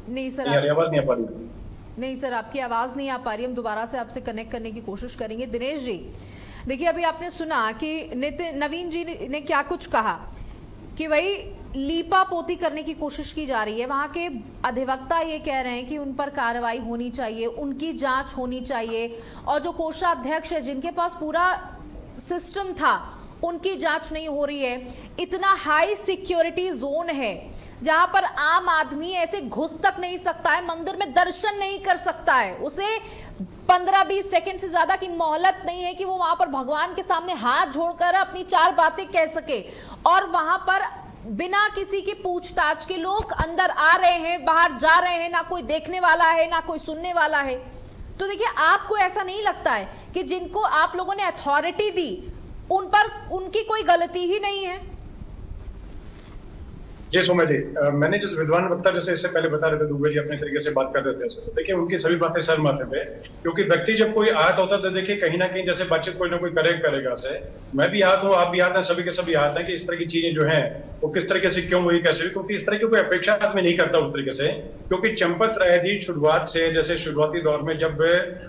नहीं सर, आवाज नहीं आ पा रही। नहीं सर, आपकी आवाज नहीं आ पा रही। हम दोबारा से आपसे कनेक्ट करने की कोशिश करेंगे। दिनेश जी, देखिए अभी आपने सुना कि नवीन जी ने क्या कुछ कहा कि भाई लीपा पोती करने की कोशिश की जा रही है। वहां के अधिवक्ता ये कह रहे हैं कि उन पर कार्रवाई होनी चाहिए, उनकी जांच होनी चाहिए, और जो कोषाध्यक्ष है जिनके पास पूरा सिस्टम था उनकी जांच नहीं हो रही है। इतना हाई सिक्योरिटी जोन है जहां पर आम आदमी ऐसे घुस तक नहीं सकता है, मंदिर में दर्शन नहीं कर सकता है, उसे 15-20 सेकंड से ज्यादा की मोहलत नहीं है कि वो वहां पर भगवान के सामने हाथ जोड़कर अपनी 4 बातें कह सके। और वहां पर बिना किसी की पूछताछ के लोग अंदर आ रहे हैं, बाहर जा रहे हैं, ना कोई देखने वाला है ना कोई सुनने वाला है। तो देखिए, आपको ऐसा नहीं लगता है कि जिनको आप लोगों ने अथॉरिटी दी उन पर उनकी कोई गलती ही नहीं है? जी सुमय जी, मैंने जिस विद्वान वक्ता जैसे इससे पहले बता रहे थे, दुबे जी अपने तरीके से बात कर रहे थे, तो देखिए उनकी सभी बातें सर माथे पे, क्योंकि व्यक्ति जब कोई आहत होता है तो देखिए कहीं ना कहीं जैसे बातचीत कोई ना कोई करेगा से। मैं भी आहत हूँ, आप भी आहत हैं, सभी के सभी आहत हैं कि इस तरह की चीजें जो हैं वो किस तरीके से क्यों हुई, कैसे हुई, क्योंकि इस तरह की कोई अपेक्षा आदमी नहीं करता उस तरीके से। क्योंकि चंपत राय जी शुरुआत से, जैसे शुरुआती दौर में जब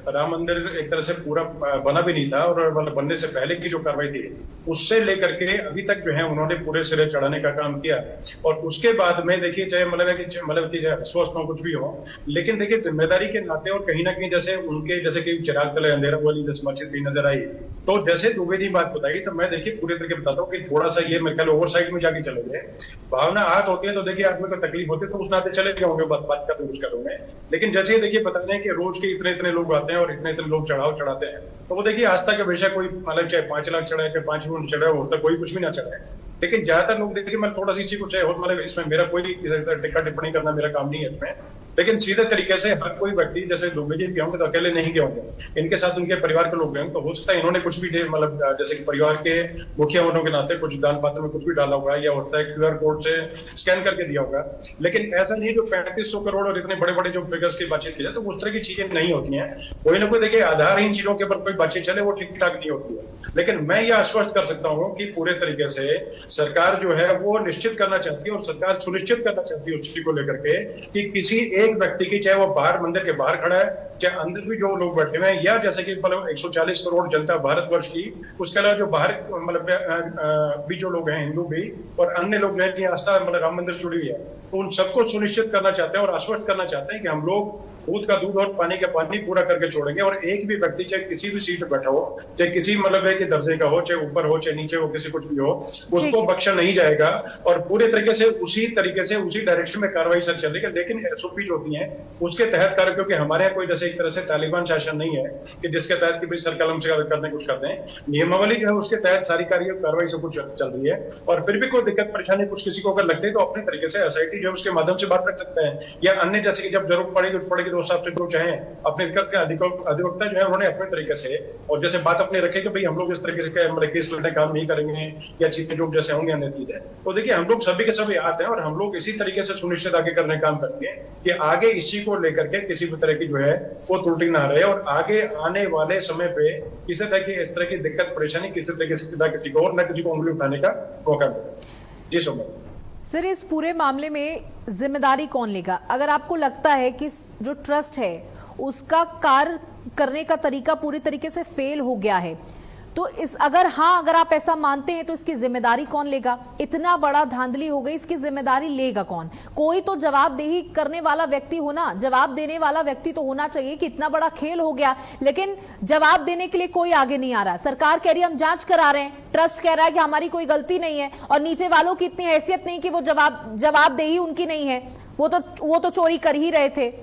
राम मंदिर एक तरह से पूरा बना भी नहीं था और बनने से पहले की जो कार्रवाई थी उससे लेकर के अभी तक जो है उन्होंने पूरे सिरे चढ़ाने का काम किया। और उसके बाद में देखिए, चाहे मतलब कि स्वस्थ हो कुछ भी हो, लेकिन देखिए जिम्मेदारी के नाते और कहीं ना कहीं जैसे उनके जैसे कि चिराग तले अंधेरा वाली जैसे मस्जिद भी नजर आई, तो जैसे दुबे जी बात बताई तो मैं देखिए पूरे तरीके बताता हूँ कि थोड़ा सा ये मेरे ख्याल ओवर साइड में जाके चले गए। भावना आहत होती है तो देखिए आदमी को तकलीफ होती है तो उस नाते चले गए होंगे, बात का कोशिश करूंगे। लेकिन जैसे ही देखिए बता रहे हैं कि रोज के इतने इतने लोग आते हैं और इतने इतने लोग चढ़ाव चढ़ाते हैं, तो वो देखिए आस्था के बेशक कोई मतलब चाहे 5 लाख चढ़ाए चाहे 5 मिनट चढ़ाए, हो तो कोई कुछ भी ना चढ़ाए। लेकिन ज्यादातर लोग देखिए, मैं थोड़ा सी इसी को चाहे हो, मतलब इसमें मेरा कोई टिक्का टिप्पणी करना मेरा काम नहीं है इसमें, लेकिन सीधे तरीके से हर कोई व्यक्ति जैसे दुबे जी भी होंगे तो अकेले नहीं गए होंगे, इनके साथ उनके परिवार के लोग गए, तो हो सकता है इन्होंने कुछ भी मतलब जैसे कि परिवार के मुखिया होने के नाते कुछ दान पात्र में कुछ भी डाला होगा, या होता है QR कोड से स्कैन करके दिया होगा। लेकिन ऐसा नहीं जो 3500 करोड़ और इतने बड़े बड़े जो फिगर्स की बातचीत की जाए तो उस तरह की चीजें नहीं होती हैं। कोई ना कोई देखिए आधारहीन चीजों के ऊपर कोई बातचीत चले वो ठीक ठाक नहीं होती है। लेकिन मैं ये आश्वस्त कर सकता हूँ कि पूरे तरीके से सरकार जो है वो निश्चित करना चाहती है और सरकार सुनिश्चित करना चाहती है उस चीज को लेकर के कि किसी एक व्यक्ति की, चाहे वो बाहर मंदिर के बाहर खड़ा है चाहे अंदर भी जो लोग बैठे हुए हैं, या जैसे कि मतलब 140 करोड़ जनता भारतवर्ष की, उसके अलावा जो बाहर मतलब भी जो लोग हैं हिंदू भी और अन्य लोग हैं आस्था मतलब राम मंदिर जुड़ी हुई है, तो उन सबको सुनिश्चित करना चाहते हैं और आश्वस्त करना चाहते हैं कि हम लोग दूध का दूध और पानी का पानी पूरा करके छोड़ेंगे। और एक भी व्यक्ति चाहे किसी भी सीट पर बैठा हो, चाहे किसी मतलब है कि दर्जे का हो, चाहे ऊपर हो चाहे नीचे हो, किसी कुछ भी हो, उसको बख्शा नहीं जाएगा। और पूरे तरीके से उसी डायरेक्शन में कार्रवाई सर चलेगी। लेकिन SOP जो होती है उसके तहत कार्य, क्योंकि हमारे यहाँ कोई जैसे एक तरह से तालिबान शासन नहीं है कि जिसके तहत कि सर कलम से करने कुछ करते हैं, नियमावली जो है उसके तहत सारी कार्रवाई सब कुछ चल रही है। और फिर भी कोई दिक्कत परेशानी कुछ किसी को अगर लगती है तो अपने तरीके से SIT जो है उसके माध्यम से बात रख सकते हैं, या अन्य जैसे कि जब जरूरत पड़ेगी तो हिसाब से जो चाहे अपने दिक्कत के अधिवक्ता जो है उन्होंने अपने तरीके से और जैसे बात अपने रखे कि भाई हम लोग इस तरीके से मतलब केस लड़ने काम नहीं करेंगे या चीजें जो जैसे होंगे अन्य चीजें, तो देखिए हम लोग सभी के सभी आते हैं और हम लोग इसी तरीके से सुनिश्चित आगे करने काम करेंगे कि आगे इसी को लेकर के किसी भी तरह की जो है वो त्रुटि ना रहे और आगे आने वाले समय पे किसी तरह की इस तरह की दिक्कत परेशानी किसी तरह की किसी को और न किसी को उंगली उठाने का मौका मिले। जी सोमन सर, इस पूरे मामले में जिम्मेदारी कौन लेगा? अगर आपको लगता है कि जो ट्रस्ट है उसका कार्य करने का तरीका पूरी तरीके से फेल हो गया है, तो अगर आप ऐसा मानते हैं तो इसकी जिम्मेदारी कौन लेगा? इतना बड़ा धांधली हो गई, इसकी जिम्मेदारी लेगा कौन? कोई तो जवाबदेही करने वाला व्यक्ति होना, जवाब देने वाला व्यक्ति तो होना चाहिए कि इतना बड़ा खेल हो गया, लेकिन जवाब देने के लिए कोई आगे नहीं आ रहा। सरकार कह रही है हम जांच करा रहे हैं, ट्रस्ट कह रहा है कि हमारी कोई गलती नहीं है, और नीचे वालों की इतनी हैसियत नहीं कि वो जवाबदेही उनकी नहीं है, वो तो चोरी कर ही रहे थे।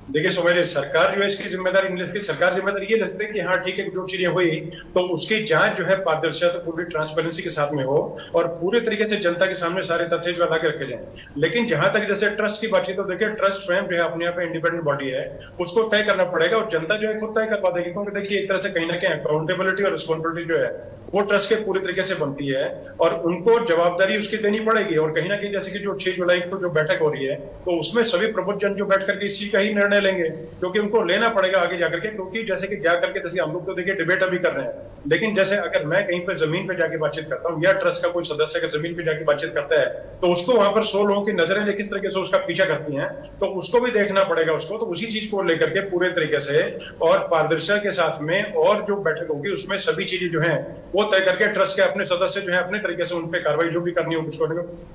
देखिए सुमेर, सरकार जो है इसकी जिम्मेदारी नहीं लेती। सरकार जिम्मेदारी ये लेती है कि हाँ ठीक है जो चीजें हुई तो उसकी जांच जो है पारदर्शिता पूरी ट्रांसपेरेंसी के साथ में हो और पूरे तरीके से जनता के सामने सारे तथ्य जो ला के रखे जाए। लेकिन जहां तक जैसे ट्रस्ट की बातचीत, तो देखिए ट्रस्ट स्वयं जो है अपने यहाँ पे इंडिपेंडेंट बॉडी है, उसको तय करना पड़ेगा और जनता जो है खुद तय करवा देगी। क्योंकि देखिए एक तरह से कहीं ना कहीं अकाउंटेबिलिटी और रिस्पॉन्सिबिलिटी जो है वो ट्रस्ट के पूरी तरीके से बनती है और उनको जवाबदारी उसकी देनी पड़ेगी। और कहीं ना कहीं जैसे कि जो 6 जुलाई को जो बैठक हो रही है तो उसमें सभी प्रबुद्ध जन जो बैठ करके इसी का ही निर्णय निर्णय लेंगे, क्योंकि उनको लेना पड़ेगा आगे जाकर के, क्योंकि जैसे कि जा करके जैसे हम लोग तो देखिए डिबेट अभी कर रहे हैं, लेकिन जैसे अगर मैं कहीं पर जमीन पे जाके बातचीत करता हूँ या ट्रस्ट का कोई सदस्य अगर जमीन पे जाके बातचीत करता है, तो उसको वहां पर 100 लोगों की नजरें किस तरीके से उसका पीछा करती हैं, तो उसको भी देखना पड़ेगा उसको। तो उसी चीज को लेकर के पूरे तरीके से और पारदर्शिता के साथ में और जो बैठक होगी उसमें सभी चीजें जो है वो तय करके ट्रस्ट के अपने सदस्य जो है अपने तरीके से उन पे कार्रवाई जो भी करनी होगी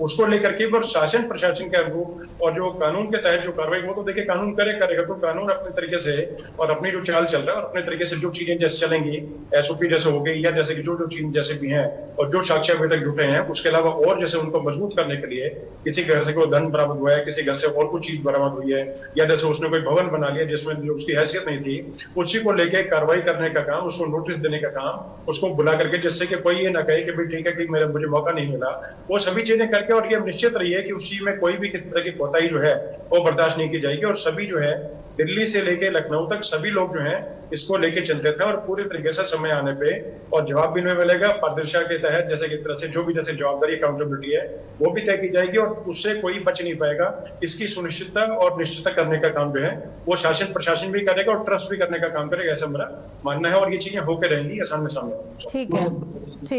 उसको लेकर के, और शासन प्रशासन के अनुरूप और जो कानून के तहत जो कार्रवाई वो तो देखिए कानून करेगा, तो कानून अपने तरीके से और अपनी जो चाल चल रहा है और अपने तरीके से जो चीजें जैसे चलेंगी, एसओपी जैसे हो गई या जैसे कि जो चीज जैसे भी हैं और जो साक्ष्य अभी तक जुटे हैं, उसके अलावा और जैसे उनको मजबूत करने के लिए किसी घर से कोई धन बरामद हुआ है, किसी घर से और कुछ चीज बरामद हुई है, या जैसे उसने कोई भवन बना लिया जिसमें जो उसकी हैसियत नहीं थी, उसी को लेके कार्रवाई करने का काम, उसको नोटिस देने का काम, उसको बुला करके, जिससे कि कोई ये ना कहे कि भाई ठीक है कि मुझे मौका नहीं मिला, वो सभी चीजें करके और ये निश्चित रही है कि उस चीज में कोई भी किसी तरह की कोताही जो है वो बर्दाश्त नहीं की जाएगी। और सभी जो है दिल्ली से लेके लखनऊ तक सभी लोग जो हैं इसको लेके चिंतित हैं और पूरी तरीके से समय आने पे और जवाब भी नहीं मिलेगा पारदर्शिता के तहत, जैसे कि तरह से जो भी जैसे जवाबदारी अकाउंटेबिलिटी है वो भी तय की जाएगी और उससे कोई बच नहीं पाएगा। इसकी सुनिश्चितता और निश्चितता करने का काम जो है वो शासन प्रशासन भी करेगा और ट्रस्ट भी करने का काम करेगा, ऐसा मेरा मानना है। और ये चीजें होकर रहेंगी, सामने सामने। ठीक है।